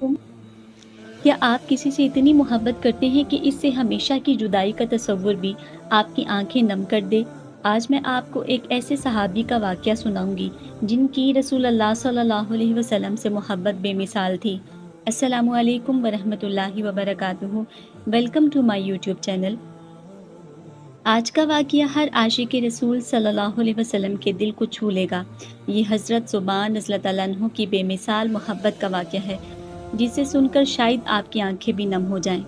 کیا آپ کسی سے اتنی محبت کرتے ہیں کہ اس سے ہمیشہ کی جدائی کا تصور بھی آپ کی آنکھیں نم کر دے؟ آج میں آپ کو ایک ایسے صحابی کا واقعہ سناؤں گی جن کی رسول اللہ صلی اللہ علیہ وسلم سے محبت بے مثال تھی۔ السلام علیکم ورحمۃ اللہ وبرکاتہ۔ Welcome to my YouTube channel. آج کا واقعہ ہر عاشق رسول صلی اللہ علیہ وسلم کے دل کو چھو لے گا۔ یہ حضرت ثوبان رضی اللہ عنہ کی بے مثال محبت کا واقعہ ہے، جسے سن کر شاید آپ کی آنکھیں بھی نم ہو جائیں۔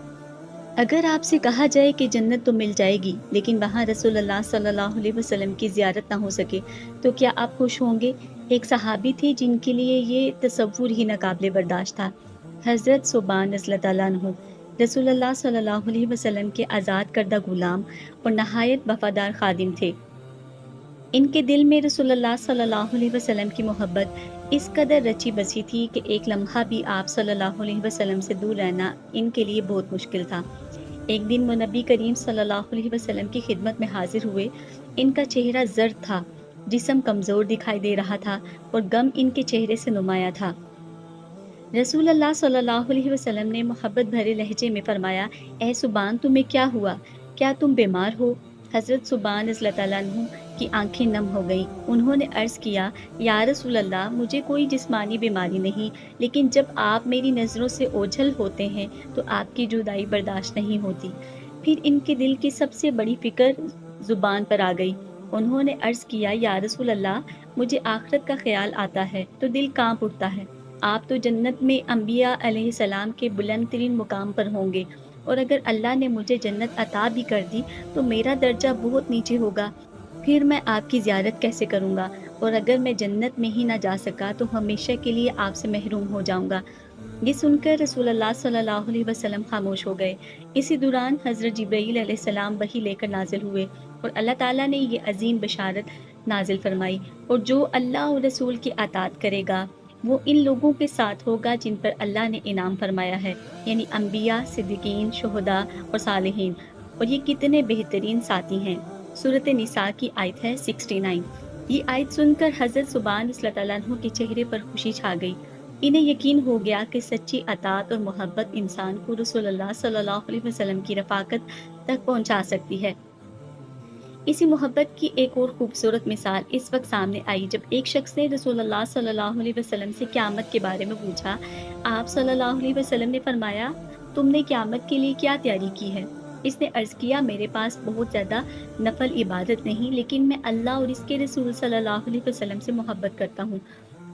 اگر آپ سے کہا جائے کہ جنت تو مل جائے گی لیکن وہاں رسول اللہ صلی اللہ علیہ وسلم کی زیارت نہ ہو سکے تو کیا آپ خوش ہوں گے؟ ایک صحابی تھے جن کے لیے یہ تصور ہی ناقابل برداشت تھا۔ حضرت ثوبان رضی اللہ عنہ رسول اللہ صلی اللہ علیہ وسلم کے آزاد کردہ غلام اور نہایت وفادار خادم تھے۔ ان کے دل میں رسول اللہ صلی اللہ علیہ وسلم کی محبت اس قدر رچی بسی تھی کہ ایک لمحہ بھی آپ صلی اللہ علیہ وسلم سے دور رہنا ان کے لیے بہت مشکل تھا۔ ایک دن وہ نبی کریم صلی اللہ علیہ وسلم کی خدمت میں حاضر ہوئے۔ ان کا چہرہ زرد تھا، جسم کمزور دکھائی دے رہا تھا اور غم ان کے چہرے سے نمایاں تھا۔ رسول اللہ صلی اللہ علیہ وسلم نے محبت بھرے لہجے میں فرمایا، اے ثوبان، تمہیں کیا ہوا؟ کیا تم بیمار ہو؟ حضرت ثوبان رضی اللہ عنہ کی آنکھیں نم ہو گئیں۔ انہوں نے عرض کیا، یا رسول اللہ، مجھے کوئی جسمانی بیماری نہیں، لیکن جب آپ میری نظروں سے اوجھل ہوتے ہیں تو آپ کی جدائی برداشت نہیں ہوتی۔ پھر ان کے دل کی سب سے بڑی فکر زبان پر آ گئی۔ انہوں نے عرض کیا، یا رسول اللہ، مجھے آخرت کا خیال آتا ہے تو دل کانپ اٹھتا ہے۔ آپ تو جنت میں انبیاء علیہ السلام کے بلند ترین مقام پر ہوں گے، اور اگر اللہ نے مجھے جنت عطا بھی کر دی تو میرا درجہ بہت نیچے ہوگا، پھر میں آپ کی زیارت کیسے کروں گا؟ اور اگر میں جنت میں ہی نہ جا سکا تو ہمیشہ کے لیے آپ سے محروم ہو جاؤں گا۔ یہ سن کر رسول اللہ صلی اللہ علیہ وسلم خاموش ہو گئے۔ اسی دوران حضرت جبرائیل علیہ السلام وحی لے کر نازل ہوئے اور اللہ تعالیٰ نے یہ عظیم بشارت نازل فرمائی، اور جو اللہ اور رسول کی اطاعت کرے گا وہ ان لوگوں کے ساتھ ہوگا جن پر اللہ نے انعام فرمایا ہے، یعنی انبیاء، صدیقین، شہداء اور صالحین، اور یہ کتنے بہترین ساتھی ہیں۔ سورۃ نساء کی آیت ہے 69۔ یہ آیت سن کر حضرت ثوبان رضی اللہ عنہ کے چہرے پر خوشی چھا گئی۔ انہیں یقین ہو گیا کہ سچی اطاعت اور محبت انسان کو رسول اللہ صلی اللہ علیہ وسلم کی رفاقت تک پہنچا سکتی ہے۔ اسی محبت کی ایک اور خوبصورت مثال اس وقت سامنے آئی جب ایک شخص نے رسول اللہ صلی اللہ علیہ وسلم سے قیامت کے بارے میں پوچھا۔ آپ صلی اللہ علیہ وسلم نے فرمایا، تم نے قیامت کے لیے کیا تیاری کی ہے؟ اس نے عرض کیا، میرے پاس بہت زیادہ نفل عبادت نہیں، لیکن میں اللہ اور اس کے رسول صلی اللہ علیہ وسلم سے محبت کرتا ہوں۔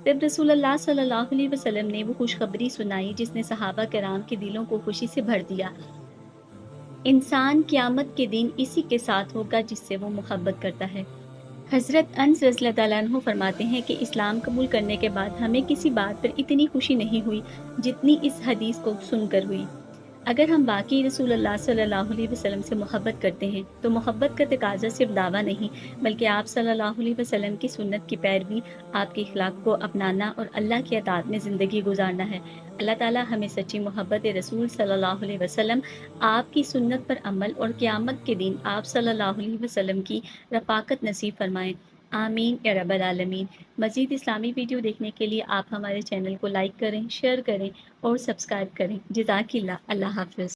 تب رسول اللہ صلی اللہ علیہ وسلم نے وہ خوشخبری سنائی جس نے صحابہ کرام کے دلوں کو خوشی سے بھر دیا۔ انسان قیامت کے دن اسی کے ساتھ ہوگا جس سے وہ محبت کرتا ہے۔ حضرت انس رضی اللہ عنہ فرماتے ہیں کہ اسلام قبول کرنے کے بعد ہمیں کسی بات پر اتنی خوشی نہیں ہوئی جتنی اس حدیث کو سن کر ہوئی۔ اگر ہم واقعی رسول اللہ صلی اللہ علیہ وسلم سے محبت کرتے ہیں تو محبت کا تقاضا صرف دعویٰ نہیں بلکہ آپ صلی اللہ علیہ وسلم کی سنت کی پیروی، آپ کے اخلاق کو اپنانا اور اللہ کی اطاعت میں زندگی گزارنا ہے۔ اللہ تعالیٰ ہمیں سچی محبت رسول صلی اللہ علیہ وسلم، آپ کی سنت پر عمل اور قیامت کے دن آپ صلی اللہ علیہ وسلم کی رفاقت نصیب فرمائیں۔ آمین یا رب العالمین۔ مزید اسلامی ویڈیو دیکھنے کے لیے آپ ہمارے چینل کو لائک کریں، شیئر کریں اور سبسکرائب کریں۔ جزاک اللہ۔ اللہ حافظ۔